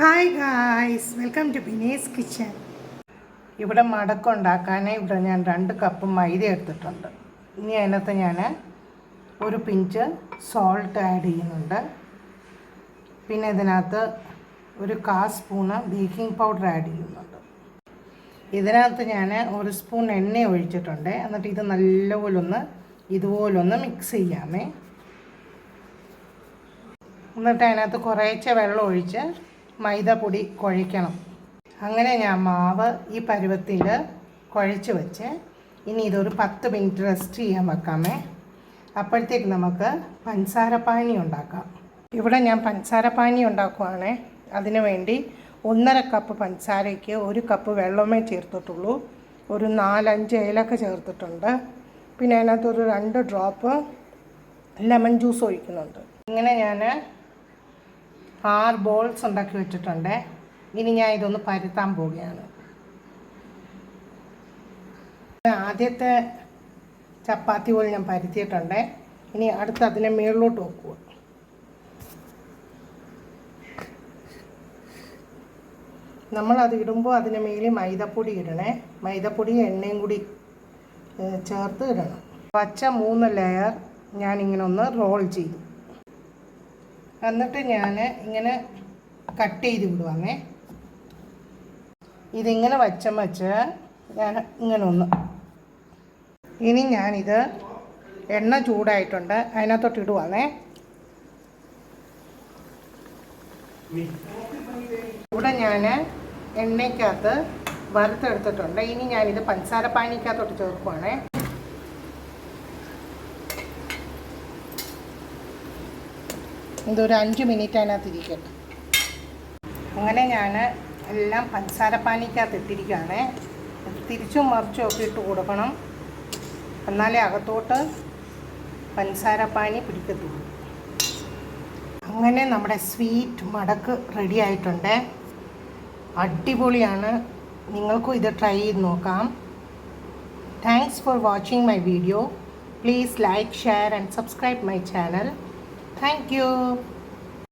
Hi guys, welcome to Bini's kitchen. ഇവിടെ ഇവിടെ ഞാൻ 2 കപ്പ് മൈദ എടുത്തിട്ടുണ്ട്. ഇനി അതിനകത്ത് ഞാൻ ഒരു പിഞ്ച് സോൾട്ട് ആഡ് ചെയ്യുന്നുണ്ട്. പിന്നെ ഇതിനകത്ത് ഒരു 1/4 സ്പൂണ് ബേക്കിംഗ് പൗഡർ ആഡ് ചെയ്യുന്നുണ്ട്. ഇതിനകത്ത് ഞാൻ 1 സ്പൂൺ എണ്ണ ഒഴിച്ചിട്ടുണ്ട്. എന്നിട്ട് ഇത് നല്ലപോലെ ഇതുപോലൊന്ന് മിക്സ് ചെയ്യാമേ. എന്നിട്ട് അതിനകത്ത് കുറേശ്ശെ വെള്ളം ഒഴിച്ച് മൈദപ്പൊടി കുഴയ്ക്കണം. അങ്ങനെ ഞാൻ മാവ് ഈ പരുവത്തിൽ കുഴച്ച് വെച്ച് ഇനി ഇതൊരു 10 മിനിറ്റ് റെസ്റ്റ് ചെയ്യാൻ വെക്കാമേ. അപ്പോഴത്തേക്ക് നമുക്ക് പഞ്ചസാരപ്പാനി ഉണ്ടാക്കാം. ഇവിടെ ഞാൻ പഞ്ചസാരപ്പാനി ഉണ്ടാക്കുവാണേ. അതിനു വേണ്ടി 1.5 കപ്പ് പഞ്ചസാരയ്ക്ക് 1 കപ്പ് വെള്ളമേ ചേർത്തിട്ടുള്ളൂ. ഒരു 4-5 ഏലക്ക ചേർത്തിട്ടുണ്ട്. പിന്നെ അതിനകത്തൊരു 2 ഡ്രോപ്പ് ലെമൺ ജ്യൂസ് ഒഴിക്കുന്നുണ്ട്. ഇങ്ങനെ ഞാൻ 6 ബോൾസ് ഉണ്ടാക്കി വെച്ചിട്ടുണ്ട്. ഇനി ഞാൻ ഇതൊന്ന് പരത്താൻ പോവുകയാണ്. ആദ്യത്തെ ചപ്പാത്തി പോലെ ഞാൻ പരത്തിയിട്ടുണ്ട്. ഇനി അടുത്ത് അതിനെ മുകളിലോട്ട് വെക്കുക. നമ്മളത് ഇടുമ്പോൾ അതിന് മേലിൽ മൈദപ്പൊടി ഇടണേ. മൈദപ്പൊടി എണ്ണയും കൂടി ചേർത്ത് ഇടണം. പച്ച 3 ലെയർ ഞാനിങ്ങനെ ഒന്ന് റോൾ ചെയ്തു. എന്നിട്ട് ഞാൻ ഇങ്ങനെ കട്ട് ചെയ്ത് വിടുവാങ്ങേ. ഇതിങ്ങനെ വെച്ച് ഞാൻ ഇങ്ങനെ ഒന്ന്. ഇനി ഞാനിത് എണ്ണ ചൂടായിട്ടുണ്ട്, അതിനകത്തോട്ട് ഇടുവാങ്ങേ. ഇവിടെ ഞാൻ എണ്ണയ്ക്കകത്ത് വറുത്തെടുത്തിട്ടുണ്ട്. ഇനി ഞാനിത് പഞ്ചസാര പാനിക്കകത്തോട്ട് ചേർക്കുവാണേ. ഇതൊരു 5 മിനിറ്റ് അതിനകത്ത് ഇരിക്കട്ടെ. അങ്ങനെ ഞാൻ എല്ലാം പഞ്ചസാരപ്പാനിക്കകത്ത് ഇട്ടിരിക്കുകയാണ്. തിരിച്ചും മറിച്ചും ഒക്കെ ഇട്ട് കൊടുക്കണം, എന്നാലേ അകത്തോട്ട് പഞ്ചസാരപ്പാനി പിടിക്കത്തുള്ളൂ. അങ്ങനെ നമ്മുടെ സ്വീറ്റ് മടക്ക് റെഡി ആയിട്ടുണ്ട്. അടിപൊളിയാണ്. നിങ്ങൾക്കും ഇത് ട്രൈ ചെയ്ത് നോക്കാം. Thanks for watching my video. Please like, share and subscribe my channel. Thank you.